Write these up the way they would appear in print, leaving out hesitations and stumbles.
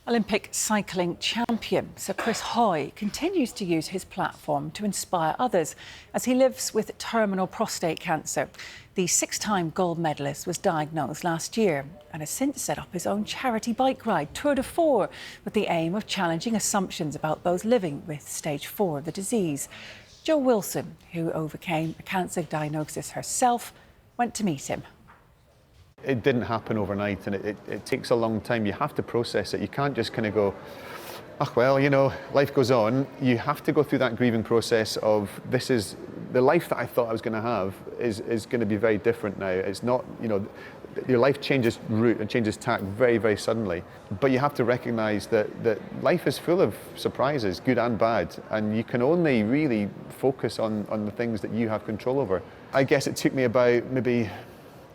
Olympic cycling champion Sir Chris Hoy continues to use his platform to inspire others as he lives with terminal prostate cancer. The six-time gold medalist was diagnosed last year and has since set up his own charity bike ride, Tour de Four, with the aim of challenging assumptions about those living with stage 4 of the disease. Jo Wilson, who overcame a cancer diagnosis herself, went to meet him. It didn't happen overnight, and it takes a long time. You have to process it. You can't just kind of go, oh, well, you know, life goes on. You have to go through that grieving process of, this is the life that I thought I was going to have is going to be very different now. It's not, you know, your life changes route and changes tack very, very suddenly. But you have to recognize that life is full of surprises, good and bad, and you can only really focus on the things that you have control over. I guess it took me about maybe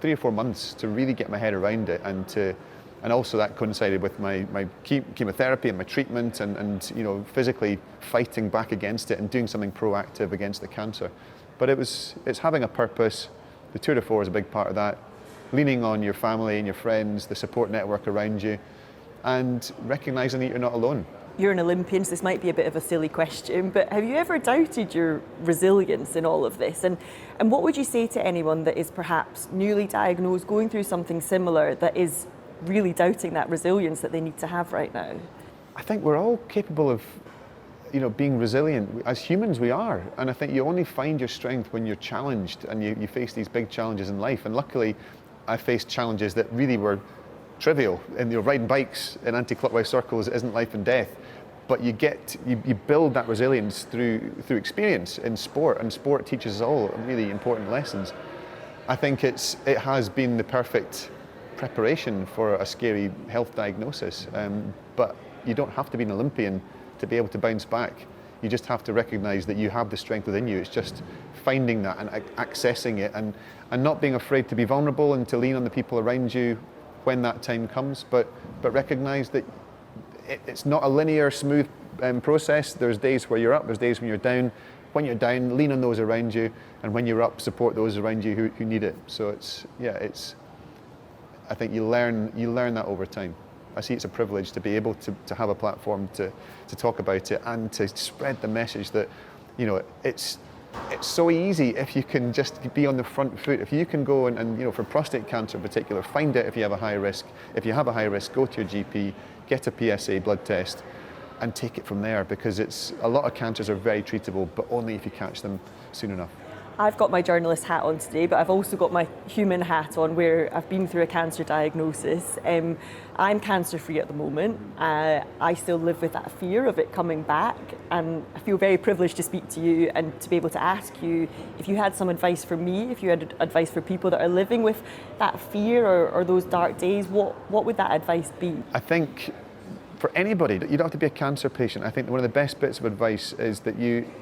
3 or 4 months to really get my head around it, and also that coincided with my chemotherapy and my treatment, and you know, physically fighting back against it and doing something proactive against the cancer. But it's having a purpose. The Tour de Four is a big part of that. Leaning on your family and your friends, the support network around you, and recognizing that you're not alone. You're an Olympian, so this might be a bit of a silly question, but have you ever doubted your resilience in all of this? And what would you say to anyone that is perhaps newly diagnosed, going through something similar, that is really doubting that resilience that they need to have right now? I think we're all capable of, you know, being resilient. As humans, we are. And I think you only find your strength when you're challenged and you face these big challenges in life. And luckily, I faced challenges that really were trivial. And riding bikes in anti-clockwise circles isn't life and death, but you build that resilience through experience in sport, and sport teaches us all really important lessons. I think it has been the perfect preparation for a scary health diagnosis, but you don't have to be an Olympian to be able to bounce back. You just have to recognize that you have the strength within you. It's just finding that and accessing it, and not being afraid to be vulnerable and to lean on the people around you when that time comes, but recognize that it's not a linear, smooth process. There's days where you're up, there's days when you're down. When you're down, lean on those around you, and when you're up, support those around you who need it. So I think you learn that over time. I see it's a privilege to be able to have a platform to talk about it and to spread the message that, you know, it's so easy if you can just be on the front foot. If you can go and you know, for prostate cancer in particular, find out if you have a high risk. If you have a high risk, go to your GP, get a PSA blood test, and take it from there, because a lot of cancers are very treatable, but only if you catch them soon enough. I've got my journalist hat on today, but I've also got my human hat on, where I've been through a cancer diagnosis. I'm cancer-free at the moment. I still live with that fear of it coming back, and I feel very privileged to speak to you and to be able to ask you if you had some advice for me, if you had advice for people that are living with that fear or those dark days, what would that advice be? I think for anybody, you don't have to be a cancer patient. I think one of the best bits of advice is that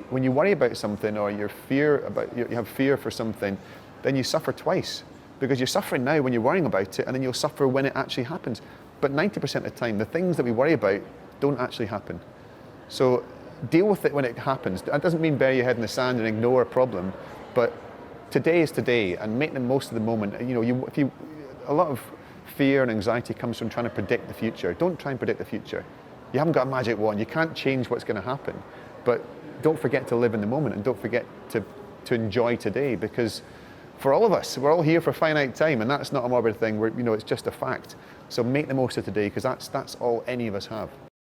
when you worry about something, or you have fear for something, then you suffer twice, because you're suffering now when you're worrying about it, and then you'll suffer when it actually happens. But 90% of the time, the things that we worry about don't actually happen. So deal with it when it happens. That doesn't mean bury your head in the sand and ignore a problem, but today is today, and make the most of the moment. You know, a lot of fear and anxiety comes from trying to predict the future. Don't try and predict the future. You haven't got a magic wand. You can't change what's going to happen. But don't forget to live in the moment, and don't forget to enjoy today, because for all of us, we're all here for a finite time, and that's not a morbid thing. It's just a fact. So make the most of today, because that's all any of us have.